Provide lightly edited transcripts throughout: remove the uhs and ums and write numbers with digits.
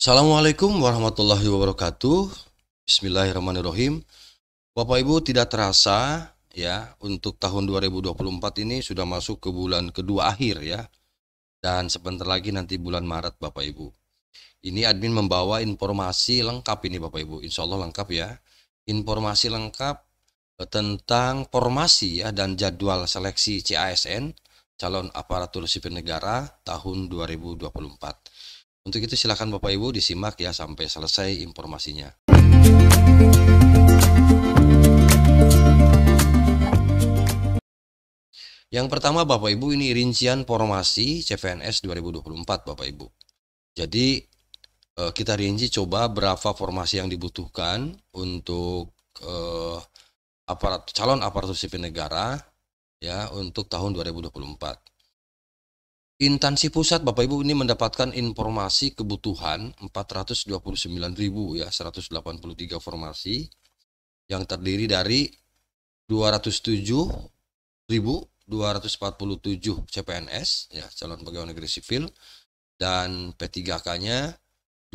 Assalamualaikum warahmatullahi wabarakatuh. Bismillahirrahmanirrahim. Bapak Ibu, tidak terasa ya, untuk tahun 2024 ini sudah masuk ke bulan kedua akhir ya. Dan sebentar lagi nanti bulan Maret Bapak Ibu. Ini admin membawa informasi lengkap ini Bapak Ibu. Insya Allah lengkap ya. Informasi lengkap tentang formasi ya dan jadwal seleksi CASN calon aparatur sipil negara tahun 2024. Untuk itu silakan Bapak Ibu disimak ya sampai selesai informasinya. Yang pertama Bapak Ibu, ini rincian formasi CPNS 2024 Bapak Ibu. Jadi kita rinci coba berapa formasi yang dibutuhkan untuk calon aparatur sipil negara ya untuk tahun 2024. Instansi pusat Bapak Ibu ini mendapatkan informasi kebutuhan 429.000 ya 183 formasi yang terdiri dari 207.247 CPNS ya calon pegawai negeri sipil dan P3K-nya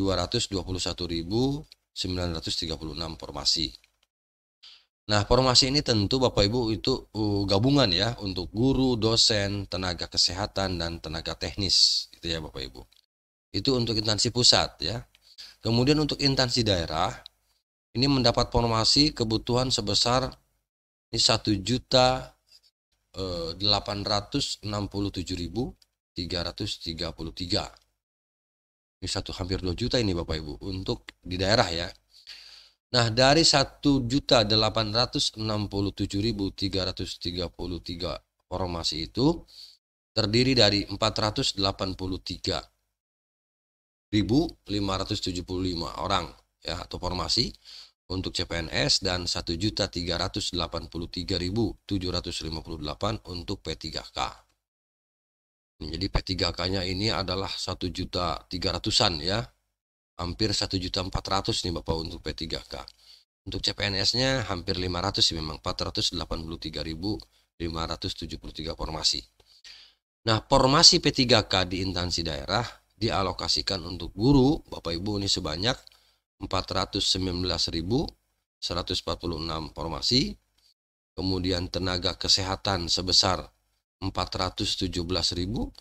221.936 formasi. Nah, formasi ini tentu Bapak Ibu itu gabungan ya untuk guru, dosen, tenaga kesehatan, dan tenaga teknis gitu ya Bapak Ibu. Itu untuk instansi pusat ya. Kemudian untuk instansi daerah ini mendapat formasi kebutuhan sebesar ini 1.867.333. Ini hampir 2 juta ini Bapak Ibu untuk di daerah ya. Nah, dari 1.867.333 formasi itu terdiri dari 483.575 orang ya atau formasi untuk CPNS dan 1.383.758 untuk P3K. Jadi P3K-nya ini adalah 1.300.000-an ya. Hampir 1.400.000 nih Bapak untuk P3K. Untuk CPNS-nya hampir 500 sih memang 483.573 formasi. Nah, formasi P3K di instansi daerah dialokasikan untuk guru Bapak Ibu ini sebanyak 419.146 formasi. Kemudian tenaga kesehatan sebesar 417.196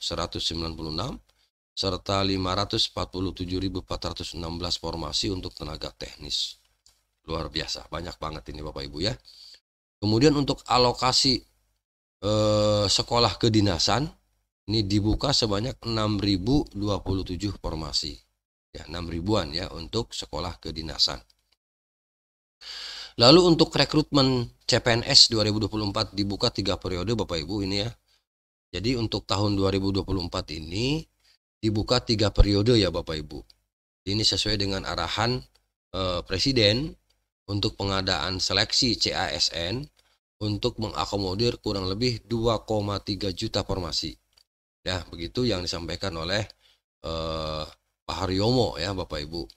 serta 547.416 formasi untuk tenaga teknis. Luar biasa, banyak banget ini Bapak Ibu ya. Kemudian untuk alokasi sekolah kedinasan ini dibuka sebanyak 6.027 formasi. Ya, 6.000-an ya untuk sekolah kedinasan. Lalu untuk rekrutmen CPNS 2024 dibuka 3 periode Bapak Ibu ini ya. Jadi untuk tahun 2024 ini dibuka 3 periode ya Bapak Ibu. Ini sesuai dengan arahan Presiden untuk pengadaan seleksi CASN untuk mengakomodir kurang lebih 2,3 juta formasi. Ya, begitu yang disampaikan oleh Pak Haryomo ya Bapak Ibu.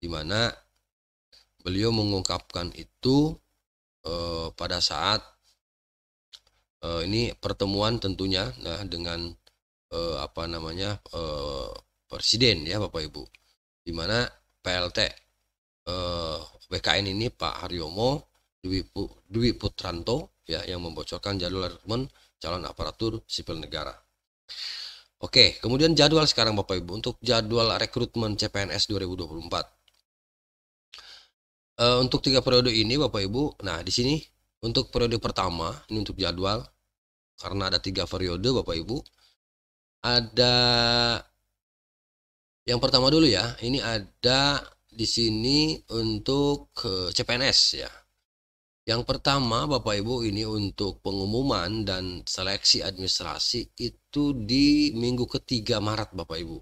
Di mana beliau mengungkapkan itu pada saat ini pertemuan tentunya nah, dengan Presiden ya Bapak Ibu, di mana PLT BKN ini Pak Haryomo Dwi Putranto ya yang membocorkan jadwal rekrutmen calon aparatur sipil negara. Oke, kemudian jadwal sekarang Bapak Ibu untuk jadwal rekrutmen CPNS 2024. Untuk 3 periode ini Bapak Ibu, nah di sini untuk periode pertama ini untuk jadwal karena ada 3 periode Bapak Ibu. Ada yang pertama dulu ya, ini ada di sini untuk CPNS ya. Yang pertama Bapak Ibu ini untuk pengumuman dan seleksi administrasi itu di minggu ketiga Maret Bapak Ibu.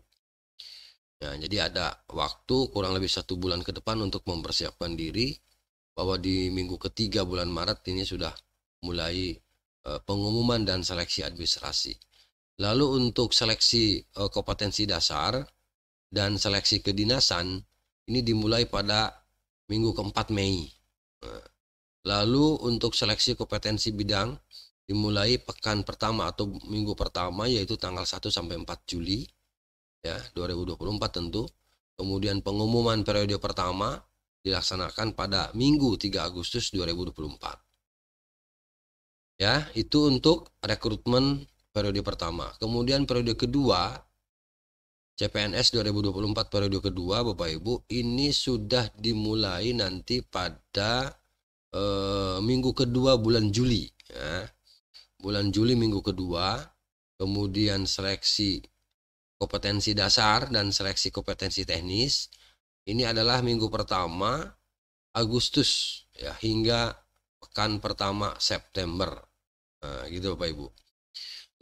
Nah, jadi ada waktu kurang lebih 1 bulan ke depan untuk mempersiapkan diri bahwa di minggu ketiga bulan Maret ini sudah mulai pengumuman dan seleksi administrasi. Lalu untuk seleksi kompetensi dasar dan seleksi kedinasan ini dimulai pada minggu keempat Mei. Lalu untuk seleksi kompetensi bidang dimulai pekan pertama atau minggu pertama yaitu tanggal 1 sampai 4 Juli ya 2024 tentu. Kemudian pengumuman periode pertama dilaksanakan pada Minggu 3 Agustus 2024. Ya, itu untuk rekrutmen periode pertama. Kemudian periode kedua, CPNS 2024 periode kedua, Bapak Ibu, ini sudah dimulai nanti pada minggu kedua bulan Juli. Ya. Bulan Juli minggu kedua, kemudian seleksi kompetensi dasar dan seleksi kompetensi teknis. Ini adalah minggu pertama Agustus ya, hingga pekan pertama September. Nah, gitu Bapak Ibu.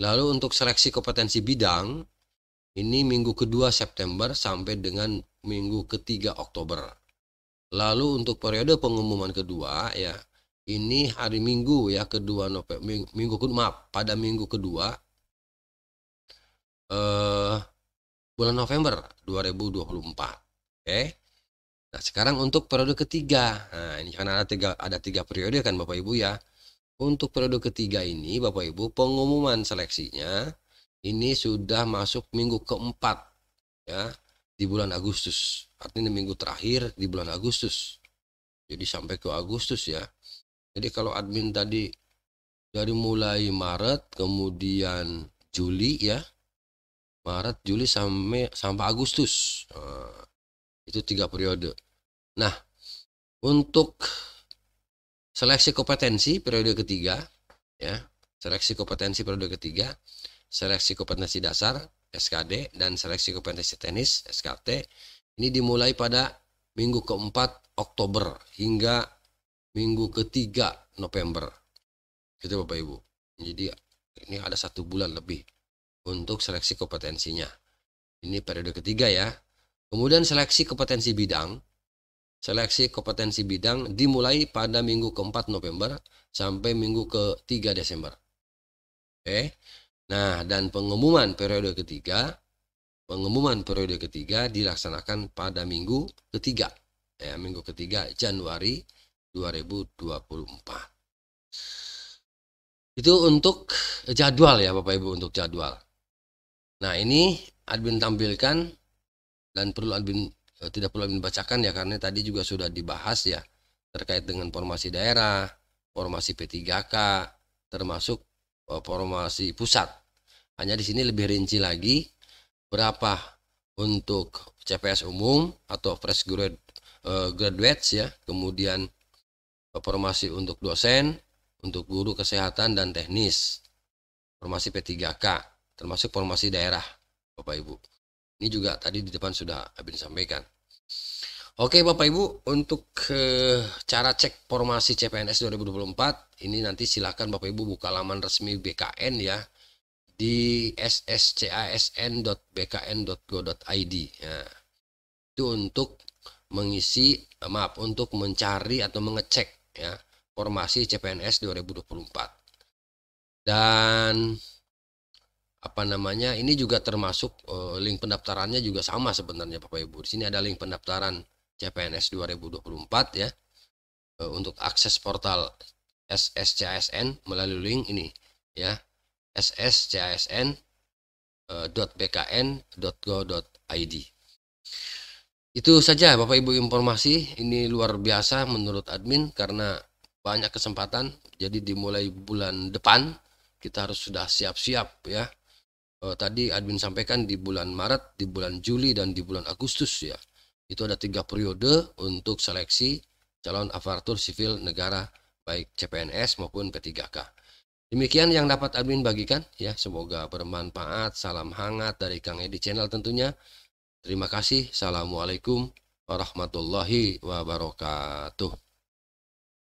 Lalu untuk seleksi kompetensi bidang, ini minggu kedua September sampai dengan minggu ketiga Oktober. Lalu untuk periode pengumuman kedua ya, ini hari Minggu ya, kedua November, pada minggu kedua bulan November 2024. Oke. Nah, sekarang untuk periode ketiga. Nah, ini karena ada tiga periode kan Bapak Ibu ya. Untuk periode ketiga ini Bapak Ibu, pengumuman seleksinya ini sudah masuk minggu keempat ya, di bulan Agustus. Artinya minggu terakhir di bulan Agustus. Jadi sampai ke Agustus ya. Jadi kalau admin tadi dari mulai Maret, kemudian Juli ya. Maret, Juli sampai Agustus. Nah, itu 3 periode. Nah, untuk seleksi kompetensi periode ketiga ya, seleksi kompetensi periode ketiga, seleksi kompetensi dasar SKD dan seleksi kompetensi teknis SKT ini dimulai pada minggu keempat Oktober hingga minggu ketiga November. Gitu Bapak Ibu. Jadi ini ada 1 bulan lebih untuk seleksi kompetensinya. Ini periode ketiga ya. Kemudian seleksi kompetensi bidang. Seleksi kompetensi bidang dimulai pada minggu keempat November sampai minggu ke-3 Desember. Oke. Nah, dan pengumuman periode ketiga dilaksanakan pada minggu ketiga. Ya, minggu ketiga Januari 2024. Itu untuk jadwal ya Bapak Ibu, untuk jadwal. Nah, ini admin tampilkan dan tidak perlu admin bacakan ya, karena tadi juga sudah dibahas ya terkait dengan formasi daerah, formasi P3K, termasuk formasi pusat. Hanya di sini lebih rinci lagi berapa untuk CPS umum atau fresh graduates ya, kemudian formasi untuk dosen, untuk guru kesehatan dan teknis, formasi P3K, termasuk formasi daerah Bapak Ibu. Ini juga tadi di depan sudah admin sampaikan. Oke Bapak Ibu, untuk cara cek formasi CPNS 2024 ini nanti silakan Bapak Ibu buka laman resmi BKN ya di sscasn.bkn.go.id ya. Itu untuk mengisi untuk mencari atau mengecek ya formasi CPNS 2024. Dan ini juga termasuk link pendaftarannya juga sama sebenarnya Bapak Ibu. Di sini ada link pendaftaran CPNS 2024 ya. Untuk akses portal SSCASN melalui link ini ya, sscasn.bkn.go.id. Itu saja Bapak Ibu informasi. Ini luar biasa menurut admin karena banyak kesempatan. Jadi dimulai bulan depan kita harus sudah siap-siap ya. Tadi admin sampaikan di bulan Maret, di bulan Juli, dan di bulan Agustus ya. Itu ada 3 periode untuk seleksi calon aparatur sipil negara baik CPNS maupun P3K. Demikian yang dapat admin bagikan ya, semoga bermanfaat. Salam hangat dari Kang Edi Channel tentunya. Terima kasih. Assalamualaikum warahmatullahi wabarakatuh.